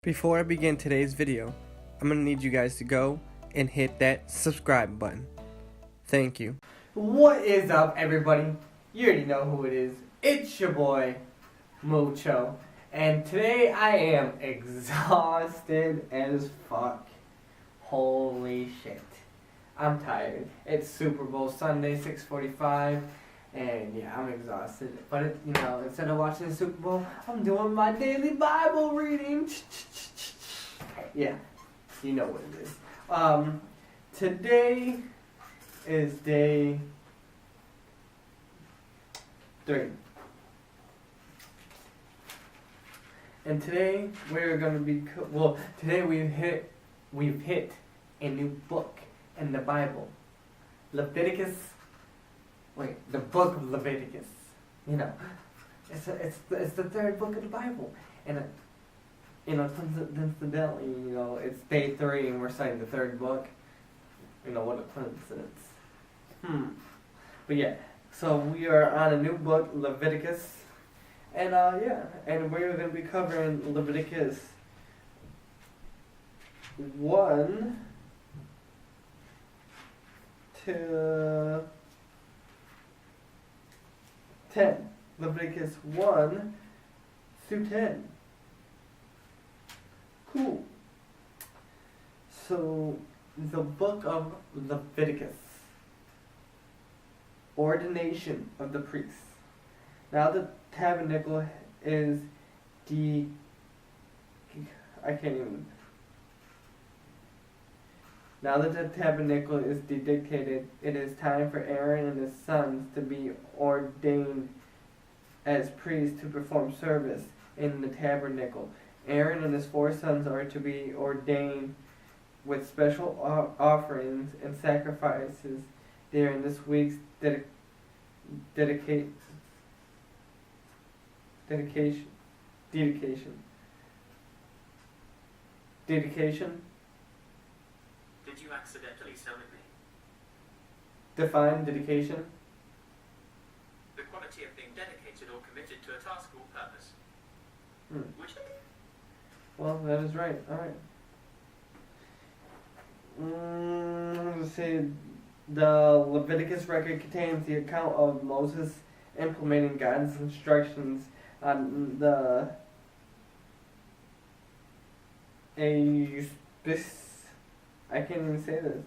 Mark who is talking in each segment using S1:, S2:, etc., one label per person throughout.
S1: Before I begin today's video, I'm going to need you guys to go and hit that subscribe button. Thank you.
S2: What is up, everybody? You already know who it is. It's your boy, Mucho. And today I am exhausted as fuck. Holy shit. I'm tired. It's Super Bowl Sunday, 6:45. And yeah, I'm exhausted. But, instead of watching the Super Bowl, I'm doing my daily Bible reading. Yeah, you know what it is. Today is day 3. And today we're going to be, today we've hit a new book in the Bible. Leviticus. Wait, the book of Leviticus. It's the third book of the Bible, and coincidentally, it's day 3 and we're starting the third book. What a coincidence. But yeah, so we are on a new book, Leviticus, and and we're gonna be covering Leviticus 1 to 10. Leviticus 1 through 10. Cool. So, the book of Leviticus. Ordination of the priests. Now the tabernacle is Now that the tabernacle is dedicated, it is time for Aaron and his sons to be ordained as priests to perform service in the tabernacle. Aaron and his 4 sons are to be ordained with special offerings and sacrifices during this week's dedication.
S3: Did you accidentally summon me?
S2: Define dedication.
S3: The quality of being dedicated or committed to a task or purpose. Which?
S2: Well, that is right. Alright. Let's see. The Leviticus record contains the account of Moses implementing God's instructions on I can't even say this.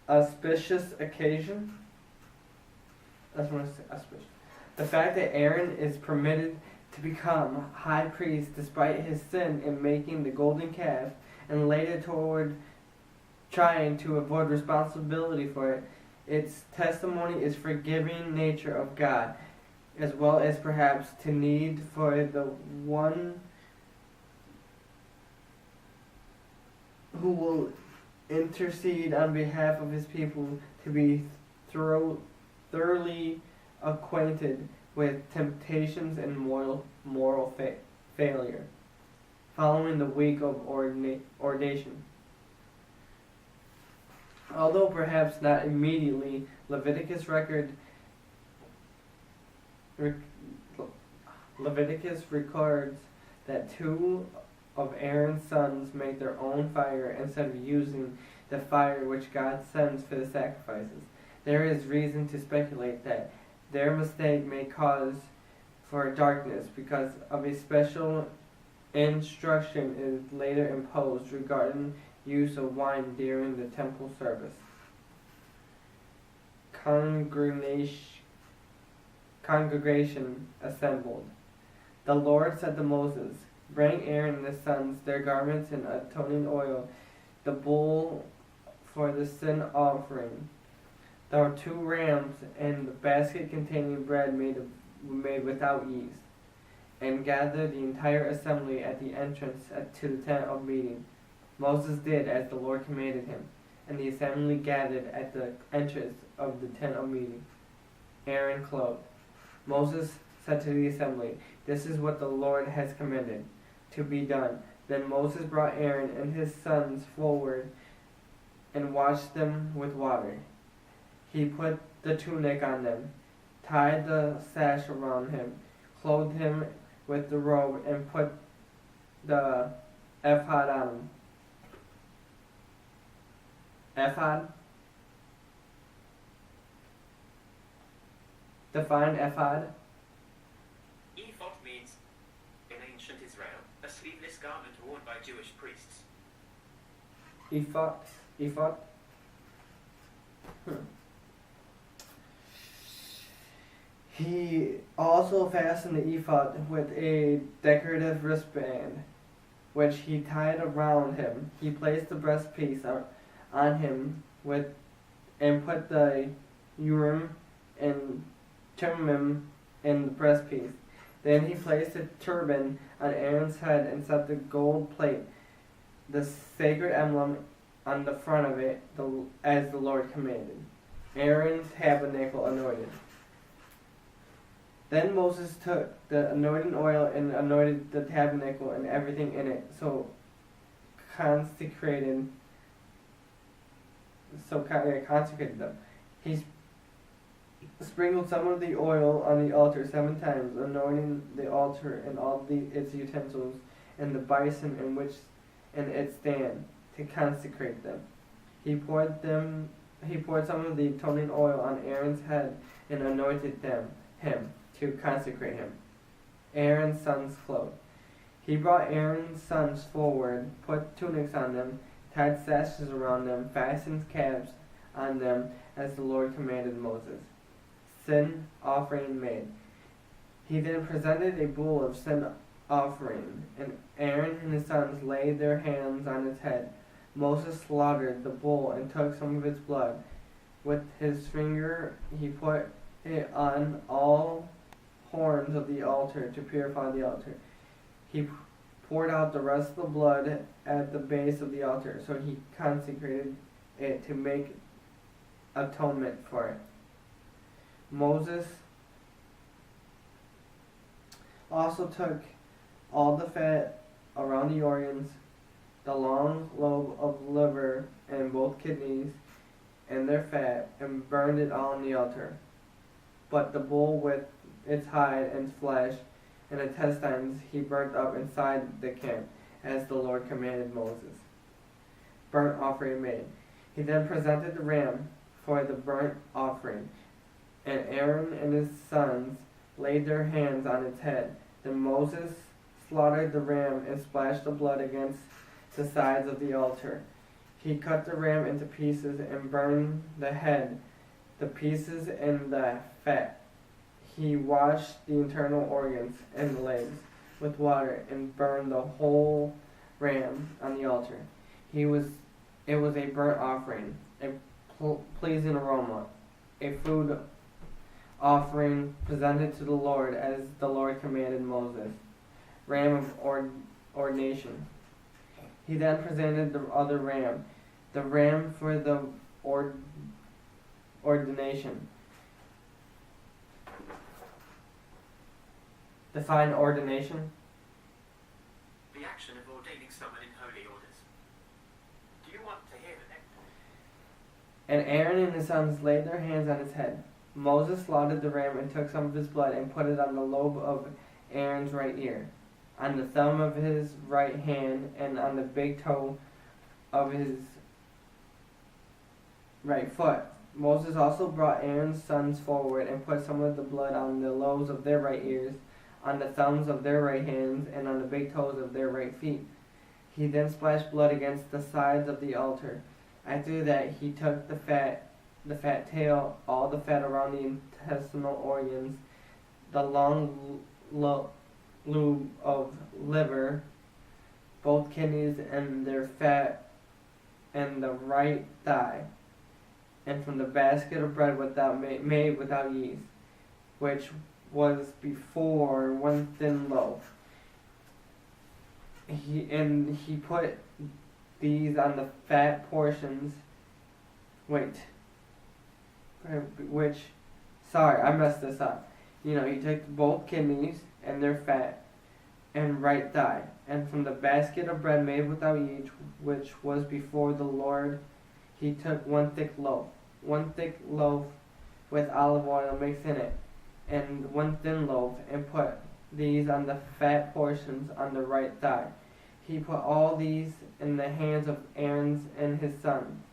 S2: Auspicious occasion. That's what I say. Auspicious. The fact that Aaron is permitted to become high priest despite his sin in making the golden calf, and later toward trying to avoid responsibility for it, its testimony is forgiving nature of God, as well as perhaps to need for the one who will intercede on behalf of his people to be thoroughly acquainted with temptations and moral failure, following the week of ordination. Although perhaps not immediately, Leviticus records that 2 of Aaron's sons made their own fire instead of using the fire which God sends for the sacrifices. There is reason to speculate that their mistake may cause for darkness because of a special instruction is later imposed regarding use of wine during the temple service. Congregation assembled. The Lord said to Moses, "Bring Aaron and his sons their garments and atoning oil, the bull for the sin offering, the 2 rams, and the basket containing bread made without yeast, and gather the entire assembly at the entrance to the tent of meeting." Moses did as the Lord commanded him, and the assembly gathered at the entrance of the tent of meeting. Aaron clothed. Moses said to the assembly, "This is what the Lord has commanded to be done." Then Moses brought Aaron and his sons forward and washed them with water. He put the tunic on them, tied the sash around him, clothed him with the robe and put the ephod on him. Ephod? Define ephod.
S3: Ephod means, in ancient Israel, a sleeveless garment worn by Jewish priests.
S2: Ephod. He also fastened the ephod with a decorative wristband, which he tied around him. He placed the breastpiece on him and put the Urim and Thummim in the breastpiece. Then he placed a turban on Aaron's head and set the gold plate, the sacred emblem, on the front of it, as the Lord commanded. Aaron's tabernacle anointed. Then Moses took the anointing oil and anointed the tabernacle and everything in it, consecrated them. He sprinkled some of the oil on the altar 7 times, anointing the altar and all its utensils and the basin in its stand, to consecrate them. He poured some of the atoning oil on Aaron's head and anointed him to consecrate him. Aaron's sons' clothes. He brought Aaron's sons forward, put tunics on them, tied sashes around them, fastened caps on them, as the Lord commanded Moses. Sin offering made. He then presented a bull of sin offering, and Aaron and his sons laid their hands on its head. Moses slaughtered the bull and took some of its blood. With his finger he put it on all horns of the altar to purify the altar. He poured out the rest of the blood at the base of the altar, so he consecrated it to make atonement for it. Moses also took all the fat around the organs, the long lobe of liver and both kidneys and their fat, and burned it all on the altar. But the bull with its hide and flesh and the intestines he burnt up inside the camp, as the Lord commanded Moses. Burnt offering made. He then presented the ram for the burnt offering, and Aaron and his sons laid their hands on its head. Then Moses slaughtered the ram and splashed the blood against the sides of the altar. He cut the ram into pieces and burned the head, the pieces, and the fat. He washed the internal organs and the legs with water and burned the whole ram on the altar. It was a burnt offering, a pleasing aroma, a food offering presented to the Lord as the Lord commanded Moses. Ram of ordination. He then presented the other ram, the ram for the ordination. Define ordination.
S3: The action of ordaining someone in holy orders. Do you want to hear the next one?
S2: And Aaron and his sons laid their hands on his head. Moses slaughtered the ram and took some of his blood and put it on the lobe of Aaron's right ear, on the thumb of his right hand, and on the big toe of his right foot. Moses also brought Aaron's sons forward and put some of the blood on the lobes of their right ears, on the thumbs of their right hands, and on the big toes of their right feet. He then splashed blood against the sides of the altar. After that he took the fat tail, all the fat around the intestinal organs, the long lobe of liver, both kidneys and their fat, and the right thigh, and from the basket of bread made without yeast, which was before one thin loaf. He put these on the fat portions. Sorry, I messed this up. He took both kidneys and their fat and right thigh, and from the basket of bread made without yeast, which was before the Lord, he took one thick loaf with olive oil mixed in it, and one thin loaf, and put these on the fat portions on the right thigh. He put all these in the hands of Aaron and his sons,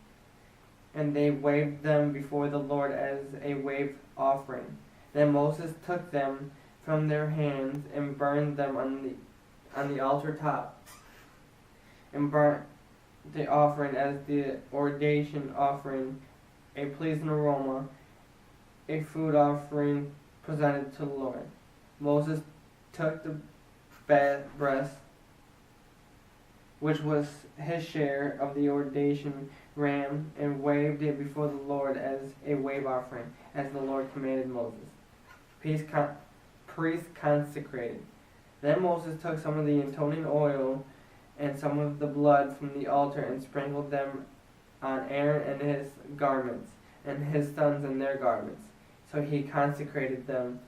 S2: and they waved them before the Lord as a wave offering. Then Moses took them from their hands and burned them on the altar top, and burnt the offering as the ordination offering, a pleasing aroma, a food offering presented to the Lord. Moses took the breast, which was his share of the ordination ram, and waved it before the Lord as a wave offering, as the Lord commanded Moses. Priest consecrated. Then Moses took some of the atoning oil and some of the blood from the altar and sprinkled them on Aaron and his garments, and his sons and their garments. So he consecrated them,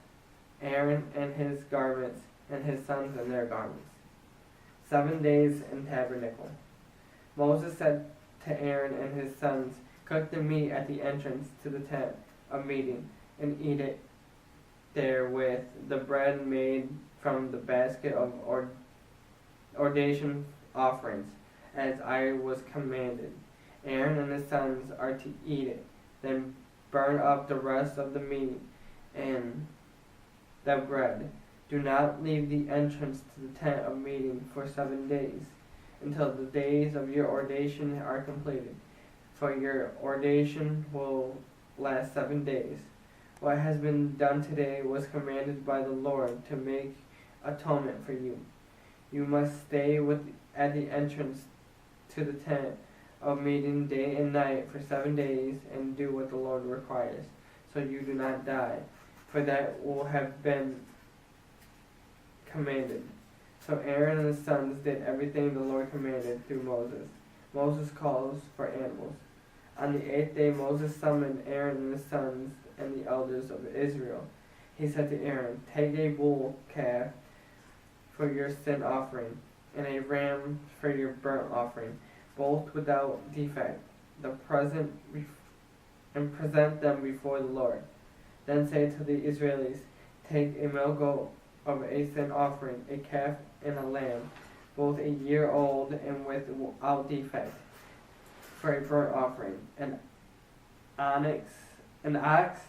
S2: Aaron and his garments, and his sons and their garments. 7 days in tabernacle. Moses said to Aaron and his sons, "Cook the meat at the entrance to the tent of meeting, and eat it there with the bread made from the basket of ordination offerings, as I was commanded. Aaron and his sons are to eat it. Then burn up the rest of the meat and the bread. Do not leave the entrance to the tent of meeting for 7 days, until the days of your ordination are completed. For your ordination will last 7 days. What has been done today was commanded by the Lord to make atonement for you. You must stay at the entrance to the tent of meeting day and night for 7 days and do what the Lord requires, so you do not die, for that will have been commanded." So Aaron and his sons did everything the Lord commanded through Moses. Moses calls for animals. On the 8th day Moses summoned Aaron and his sons and the elders of Israel. He said to Aaron, "Take a bull calf for your sin offering, and a ram for your burnt offering, both without defect, and present them before the Lord. Then say to the Israelites, take a male goat of a sin offering, a calf and a lamb, both a year old and without defect, for a burnt offering, an ox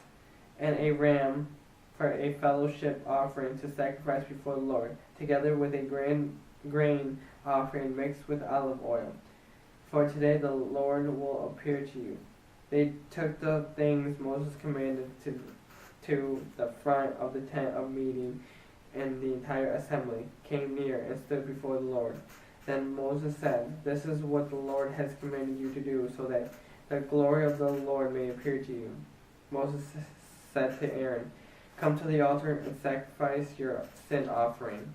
S2: and a ram for a fellowship offering to sacrifice before the Lord, together with a grain offering mixed with olive oil. For today the Lord will appear to you." They took the things Moses commanded to the front of the tent of meeting, and the entire assembly came near and stood before the Lord. Then Moses said, "This is what the Lord has commanded you to do, so that the glory of the Lord may appear to you." Moses said to Aaron, "Come to the altar and sacrifice your sin offering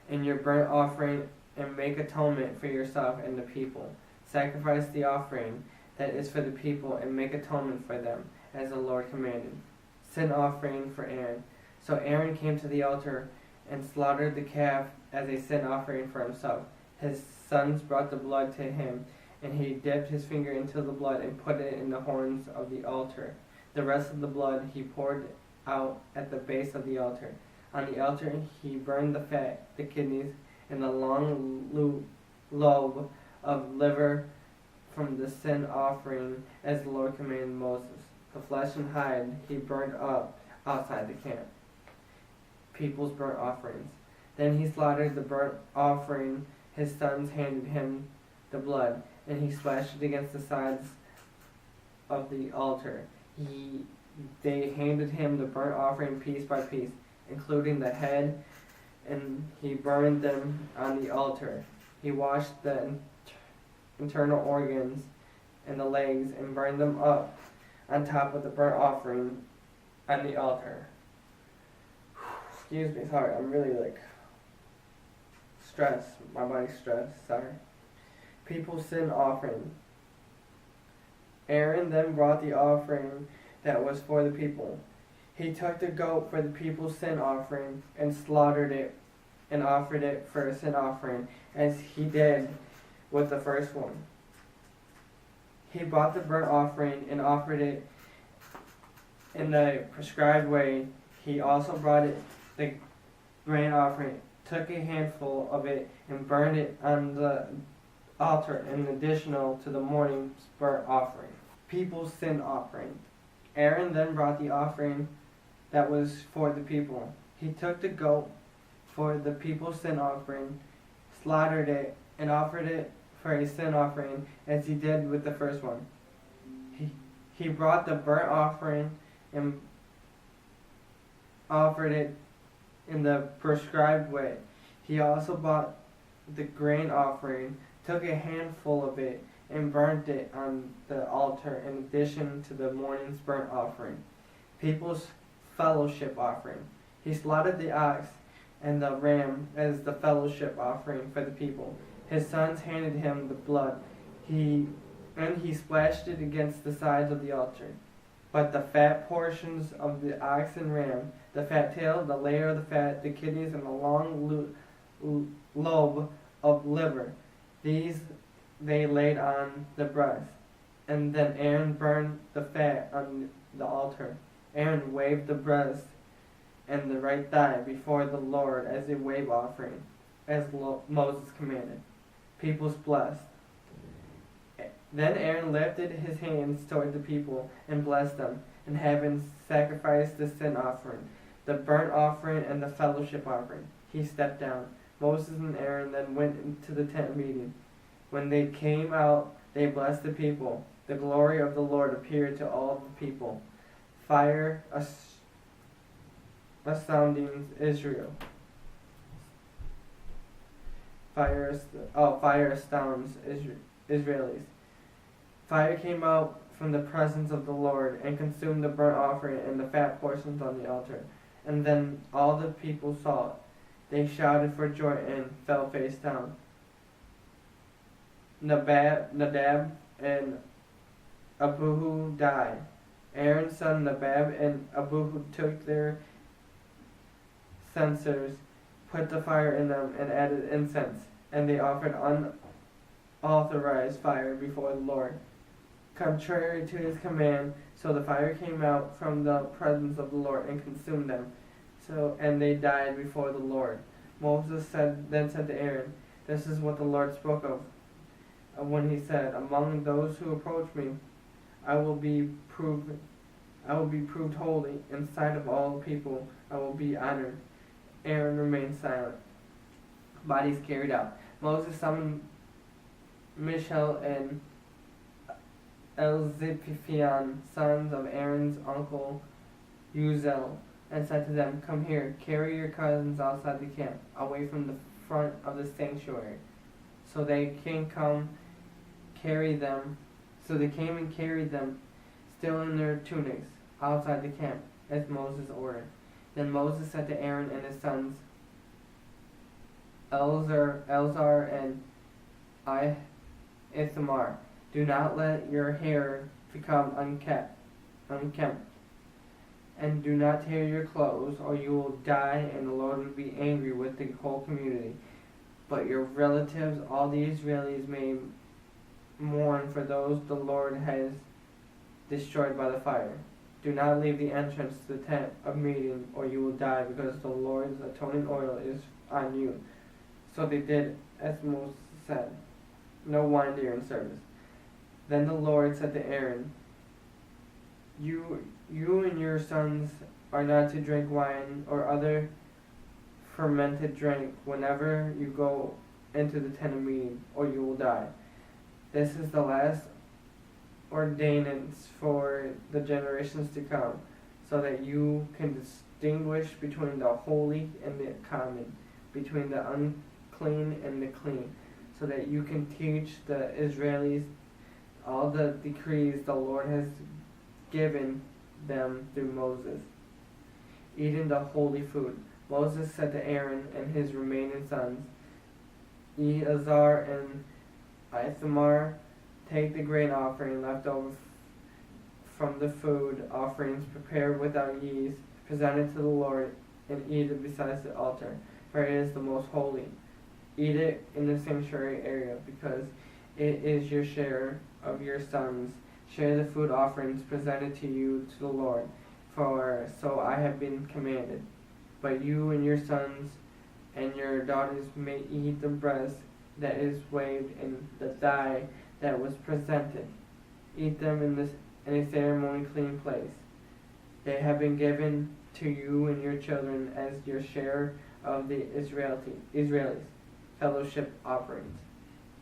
S2: and your burnt offering, and make atonement for yourself and the people. Sacrifice the offering that is for the people, and make atonement for them, as the Lord commanded." Sin offering for Aaron. So Aaron came to the altar and slaughtered the calf as a sin offering for himself. His sons brought the blood to him, and he dipped his finger into the blood and put it in the horns of the altar. The rest of the blood he poured out at the base of the altar. On the altar he burned the fat, the kidneys, and the long lobe of liver from the sin offering, as the Lord commanded Moses. The flesh and hide he burned up outside the camp. People's burnt offerings. Then he slaughtered the burnt offering. His sons handed him the blood, and he splashed it against the sides of the altar. They handed him the burnt offering piece by piece, including the head, and he burned them on the altar. He washed the internal organs and the legs and burned them up on top of the burnt offering on the altar. Excuse me, sorry, I'm really stressed. My body's stressed, sorry. People's sin offering. Aaron then brought the offering that was for the people. He took the goat for the people's sin offering and slaughtered it and offered it for a sin offering, as he did with the first one. He brought the burnt offering and offered it in the prescribed way. He also brought it the grain offering, took a handful of it, and burned it on the altar in additional to the morning burnt offering. People's sin offering. Aaron then brought the offering that was for the people. He took the goat for the people's sin offering, slaughtered it, and offered it for a sin offering as he did with the first one. He brought the burnt offering and offered it in the prescribed way. He also brought the grain offering, took a handful of it, and burnt it on the altar in addition to the morning's burnt offering. People's fellowship offering. He slaughtered the ox and the ram as the fellowship offering for the people. His sons handed him the blood. He splashed it against the sides of the altar. But the fat portions of the ox and ram, the fat tail, the layer of the fat, the kidneys, and the long lobe of liver, these they laid on the breast. And then Aaron burned the fat on the altar. Aaron waved the breast and the right thigh before the Lord as a wave offering, as Moses commanded. People's blessed. Then Aaron lifted his hands toward the people and blessed them, and having sacrificed the sin offering, the burnt offering, and the fellowship offering, he stepped down. Moses and Aaron then went into the tent meeting. When they came out, they blessed the people. The glory of the Lord appeared to all the people. Fire astounding Israel. Fire astounds Israelis. Fire came out from the presence of the Lord and consumed the burnt offering and the fat portions on the altar. And then all the people saw it. They shouted for joy and fell face down. Nadab and Abihu died. Aaron's son Nadab and Abihu took their censers, put the fire in them, and added incense, and they offered unauthorized fire before the Lord, contrary to his command. So the fire came out from the presence of the Lord and consumed them. And they died before the Lord. Moses then said to Aaron, "This is what the Lord spoke of when he said, 'Among those who approach me, I will be proved holy. In sight of all people, I will be honored.'" Aaron remained silent. Bodies carried out. Moses summoned Mishael and Elzaphan, sons of Aaron's uncle Uziel, and said to them, "Come here, carry your cousins outside the camp, away from the front of the sanctuary." So they came and carried them, still in their tunics, outside the camp, as Moses ordered. Then Moses said to Aaron and his sons, Eleazar and Ithamar, "Do not let your hair become unkempt, and do not tear your clothes, or you will die, and the Lord will be angry with the whole community. But your relatives, all the Israelis, may mourn for those the Lord has destroyed by the fire. Do not leave the entrance to the tent of meeting, or you will die, because the Lord's atoning oil is on you." So they did as Moses said. No wine during service. Then the Lord said to Aaron, You and your sons are not to drink wine or other fermented drink whenever you go into the tent of meeting, or you will die. This is the last ordinance for the generations to come, so that you can distinguish between the holy and the common, between the unclean and the clean, so that you can teach the Israelis all the decrees the Lord has given them through Moses. Eating the holy food. Moses said to Aaron and his remaining sons, Eleazar and Ithamar, take the grain offering left over from the food offerings prepared without yeast, presented to the Lord, and eat it beside the altar, for it is the most holy. Eat it in the sanctuary area, because it is your share of your sons. Share the food offerings presented to you to the Lord, for so I have been commanded. But you and your sons and your daughters may eat the breast that is waved and the thigh that was presented. Eat them in a ceremony clean place. They have been given to you and your children as your share of the Israelis' fellowship offerings.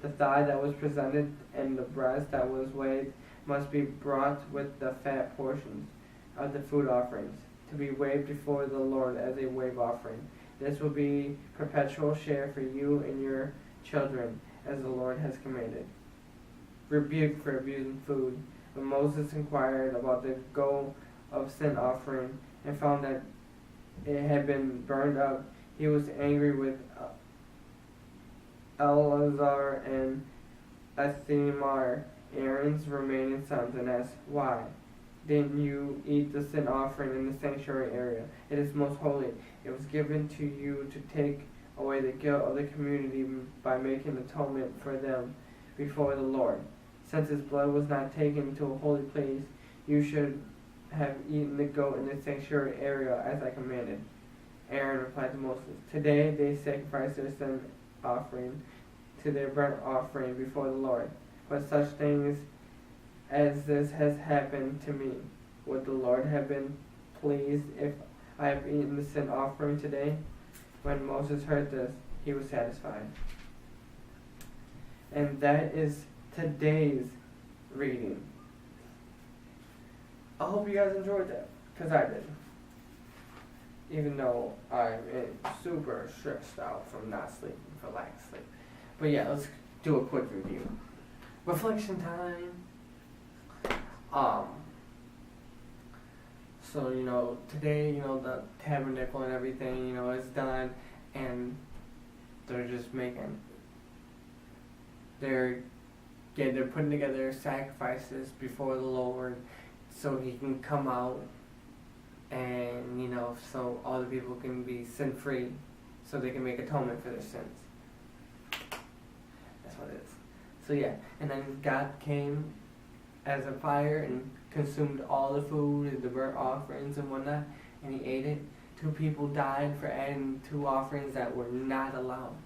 S2: The thigh that was presented and the breast that was waved must be brought with the fat portions of the food offerings, to be waved before the Lord as a wave offering. This will be perpetual share for you and your children, as the Lord has commanded. Rebuke for abusing food. When Moses inquired about the goat of sin offering and found that it had been burned up, he was angry with Eleazar and Ithamar, Aaron's remaining sons, and asked, "Why didn't you eat the sin offering in the sanctuary area? It is most holy. It was given to you to take away the guilt of the community by making atonement for them before the Lord. Since his blood was not taken to a holy place, you should have eaten the goat in the sanctuary area as I commanded." Aaron replied to Moses, "Today they sacrifice their sin offering to their burnt offering before the Lord. But such things as this has happened to me. Would the Lord have been pleased if I have eaten the sin offering today?" When Moses heard this, he was satisfied. And that is today's reading. I hope you guys enjoyed that, because I did. Even though I'm super stressed out from not sleeping for lack of sleep. But yeah, let's do a quick review. Reflection time. So, today, the tabernacle and everything, is done, and they're just they're putting together sacrifices before the Lord so he can come out and, so all the people can be sin-free, so they can make atonement for their sins. That's what it is. So yeah, and then God came as a fire and consumed all the food and the burnt offerings and whatnot, and he ate it. 2 people died for adding 2 offerings that were not allowed.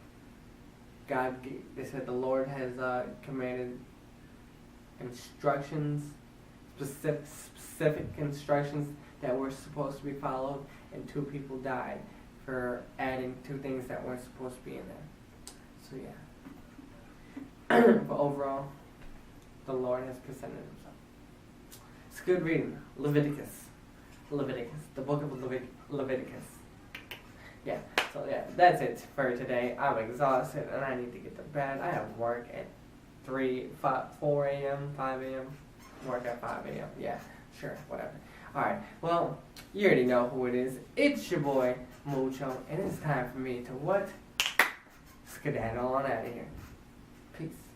S2: They said the Lord has commanded instructions, specific instructions that were supposed to be followed, and 2 people died for adding 2 things that weren't supposed to be in there. So yeah. But overall, the Lord has presented himself. It's good reading. Leviticus. The book of Leviticus. Yeah, so yeah, that's it for today. I'm exhausted and I need to get to bed. I have work at 4 a.m., 5 a.m. Work at 5 a.m. Yeah, sure, whatever. Alright, well, you already know who it is. It's your boy, Mucho, and it's time for me to what? Skedaddle on out of here. Peace.